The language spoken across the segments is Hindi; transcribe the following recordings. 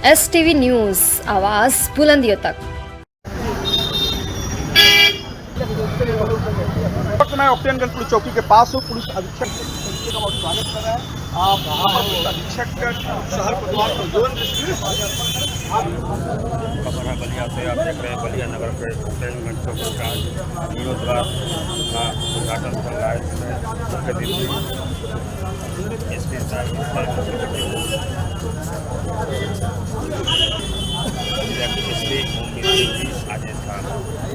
STV न्यूज़, आवाज़ बुलंदियों तक। वक्त मैं ऑक्टेनगंज पुलिस चौकी के पास हूँ। पुलिस अधीक्षक का बहुत स्वागत कर रहा है। आप पुलिस अधीक्षक शहर कोतवाल प्रज्वलन खबर बलिया से आप देख रहे हैं। बलिया नगर के ऑक्टेनगंज चौकी का जीर्णोद्धार का उद्घाटन चल रहा है, जिसमें मुख्य अतिथि एसपी साहब एसपी ओमवीर सिंह जी आज इसका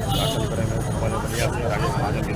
उद्घाटन करेंगे। बलिया से राजेश महाजन भी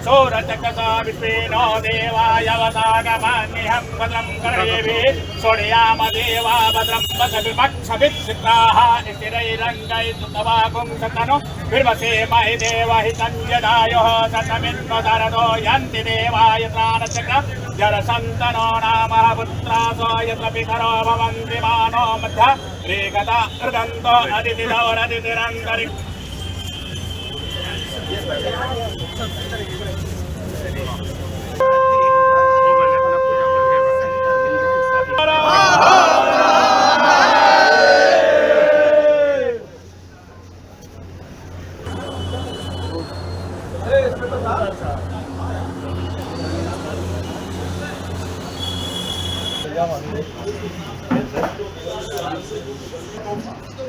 सोरचकसा विश्वेनो देवायवसागमान्यहं भद्रं कर्णेभिः सोढयाम देवा भद्रं वसविपक्षभिक्षित्राः स्थिरैरङ्गैस्तुतवागुं शतनो बिर्वसेमहि देवहितं यदायुः शतमिन्वदरदो यन्ति देवाय त्राणचक्र जरसन्तनो नामः पुत्रासो यत्र पितरो भवन्ति मानो मध्य रेगता हृदन्तो अदितिरवरदितिरन्तरि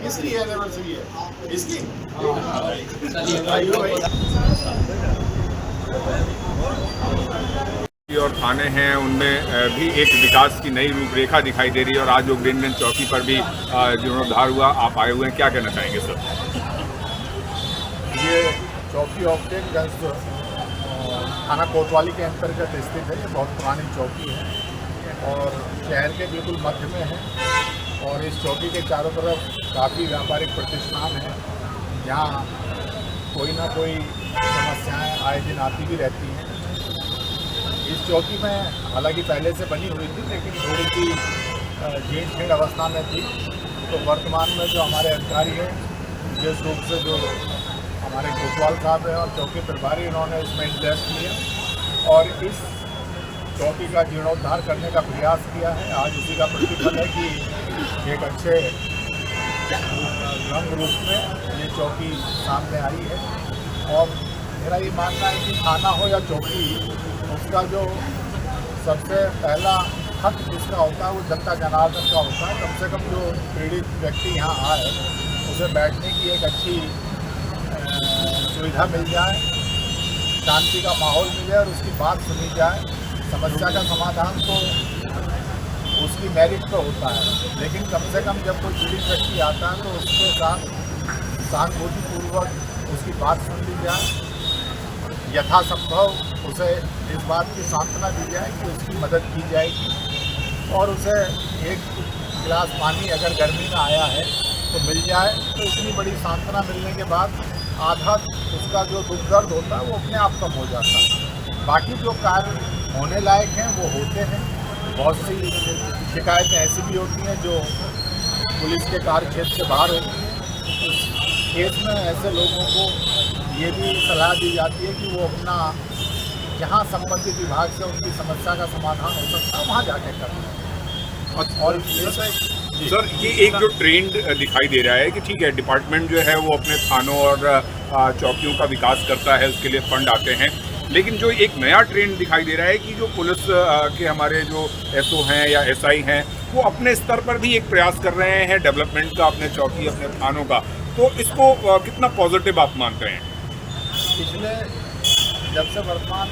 इसकी एनिवर्सरी है इसकी और थाने हैं, उनमें भी एक विकास की नई रूपरेखा दिखाई दे रही है। और आज ऑक्टेनगंज चौकी पर भी जीर्णोद्धार हुआ, आप आए हुए हैं, क्या कहना चाहेंगे सर? ये चौकी ऑक्टेनगंज थाना कोतवाली के अंतर्गत स्थित है। ये बहुत पुरानी चौकी है और शहर के बिल्कुल मध्य में है। और इस चौकी के चारों तरफ काफ़ी व्यापारिक प्रतिष्ठान हैं, जहाँ कोई ना कोई समस्याएं आए दिन आती भी रहती हैं। इस चौकी में हालांकि पहले से बनी हुई थी, लेकिन थोड़ी सी जीर्ण शीर्ण अवस्था में थी। तो वर्तमान में जो हमारे अधिकारी हैं, विशेष रूप से जो हमारे कोतवाल साहब हैं और चौकी प्रभारी, इन्होंने इसमें इन्वेस्ट किया और इस चौकी का जीर्णोद्धार करने का प्रयास किया है। आज उसी का प्रतिफल है कि एक अच्छे रंग रूप में ये चौकी सामने आई है। और मेरा ये मानना है कि थाना हो या चौकी, उसका जो सबसे पहला हक जिसका होता है वो जनता जनार्दन का होता है। कम से कम जो पीड़ित व्यक्ति यहाँ आए उसे बैठने की एक अच्छी सुविधा मिल जाए, शांति का माहौल मिले और उसकी बात सुनी जाए। समस्या का समाधान तो उसकी मेरिट पे होता है, लेकिन कम से कम जब कोई पीड़ित व्यक्ति आता है तो उसके साथ सहानुभूतिपूर्वक उसकी बात सुन ली जाए, यथासंभव उसे इस बात की सांत्वना दी जाए कि उसकी मदद की जाएगी और उसे एक गिलास पानी अगर गर्मी में आया है तो मिल जाए। तो इतनी बड़ी सांत्वना मिलने के बाद आधा उसका जो दुख दर्द होता है वो अपने आप कम हो जाता है। बाकी जो कार्य होने लायक हैं वो होते हैं। बहुत सी शिकायतें ऐसी भी होती हैं जो पुलिस के कार्य क्षेत्र से बाहर होती हैं। उस केस में ऐसे लोगों को ये भी सलाह दी जाती है कि वो अपना जहाँ संबंधित विभाग से उनकी समस्या का समाधान हो सकता है वहाँ जाके करें। और सर, ये एक जो ट्रेंड दिखाई दे रहा है कि ठीक है, डिपार्टमेंट जो है वो अपने थानों और चौकियों का विकास करता है, उसके लिए फंड आते हैं, लेकिन जो एक नया ट्रेंड दिखाई दे रहा है कि जो पुलिस के हमारे जो एसओ हैं या एसआई हैं, वो अपने स्तर पर भी एक प्रयास कर रहे हैं डेवलपमेंट का, अपने चौकी अपने थानों का। तो इसको कितना पॉजिटिव आप मानते हैं? पिछले जब से वर्तमान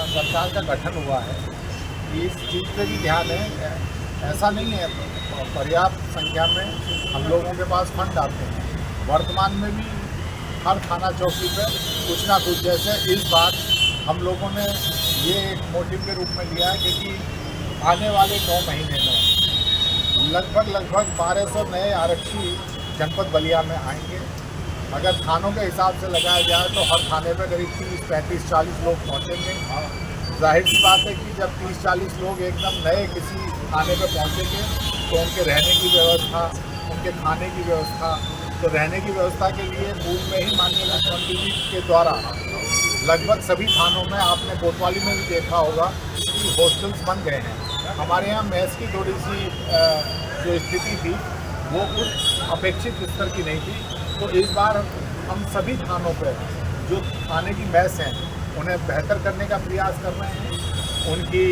सरकार का गठन हुआ है, इस चीज़ पे भी ध्यान है। ऐसा नहीं है, पर्याप्त संख्या में हम लोगों के पास फंड आते हैं। वर्तमान में भी हर थाना चौकी पे कुछ ना कुछ, जैसे इस बार हम लोगों ने ये एक मोटिव के रूप में लिया है क्योंकि आने वाले 9 महीने में लगभग 1200 नए आरक्षी जनपद बलिया में आएंगे। अगर थानों के हिसाब से लगाया जाए तो हर थाने पर करीब 30, 35, 40 लोग पहुँचेंगे। जाहिर सी बात है कि जब 30-40 लोग एकदम नए किसी थाने पर पहुँचेंगे तो उनके रहने की व्यवस्था, उनके खाने की व्यवस्था, तो रहने की व्यवस्था के लिए पूर्व में ही माननीय मुख्यमंत्री जी के द्वारा लगभग सभी थानों में, आपने कोतवाली में भी देखा होगा कि हॉस्टल्स बन गए हैं। हमारे यहाँ मेस की थोड़ी सी जो स्थिति थी वो कुछ अपेक्षित स्तर की नहीं थी, तो इस बार हम सभी थानों पर जो थाने की मेस हैं उन्हें बेहतर करने का प्रयास कर रहे हैं, उनकी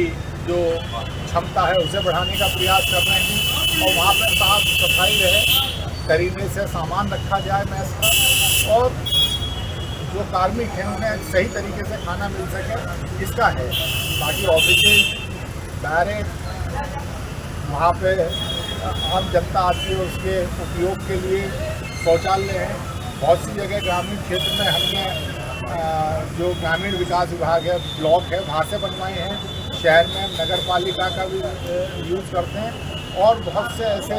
जो क्षमता है उसे बढ़ाने का प्रयास कर रहे हैं और वहाँ पर साफ सफाई रहे, करीने से सामान रखा जाए मेस का, और जो कार्मिक हैं उन्हें सही तरीके से खाना मिल सके, इसका है। बाकी ऑफिसेज, बैरेक, वहाँ पे आम जनता आती है उसके उपयोग के लिए शौचालय हैं। बहुत सी जगह ग्रामीण क्षेत्र में हमने जो ग्रामीण विकास विभाग है, ब्लॉक है, वहाँ से बनवाए हैं। शहर में नगर पालिका का भी यूज़ करते हैं और बहुत से ऐसे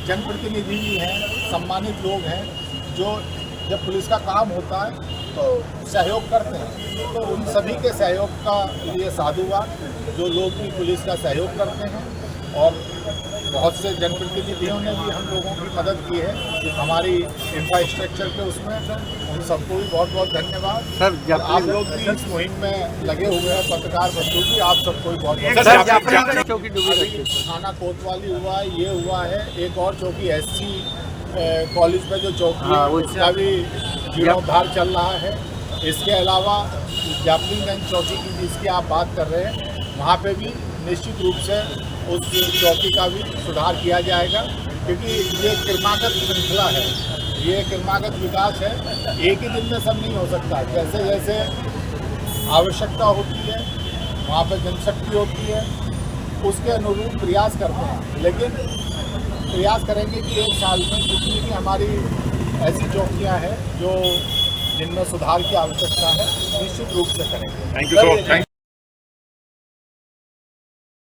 जनप्रतिनिधि भी हैं, सम्मानित लोग हैं जो जब पुलिस का काम होता है तो सहयोग करते हैं। तो उन सभी के सहयोग का लिए साधुवाद, जो लोग भी पुलिस का सहयोग करते हैं, और बहुत से जनप्रतिनिधियों ने भी हम लोगों की मदद की है हमारी इंफ्रास्ट्रक्चर के उसमें, उन सबको भी बहुत बहुत धन्यवाद। सर आप लोग भी इस मुहिम में लगे हुए हैं, पत्रकार बंधु भी, आप सबको भी बहुत बहुत। थाना कोतवाली हुआ, ये हुआ है, एक और चौकी SC कॉलेज में जो चौकी है उसका भी जीर्णोद्धार चल रहा है। इसके अलावा जाफरीगंज चौकी की जिसकी आप बात कर रहे हैं, वहाँ पे भी निश्चित रूप से उस चौकी का भी सुधार किया जाएगा, क्योंकि ये क्रमागत श्रृंखला है, ये क्रमागत विकास है, एक ही दिन में सब नहीं हो सकता। जैसे जैसे आवश्यकता होती है, वहाँ पर जनशक्ति होती है, उसके अनुरूप प्रयास करते हैं, लेकिन प्रयास करेंगे कि एक साल में जितनी भी हमारी ऐसी चौकियाँ हैं जो जिनमें सुधार की आवश्यकता है, निश्चित रूप से करेंगे। Thank you so much.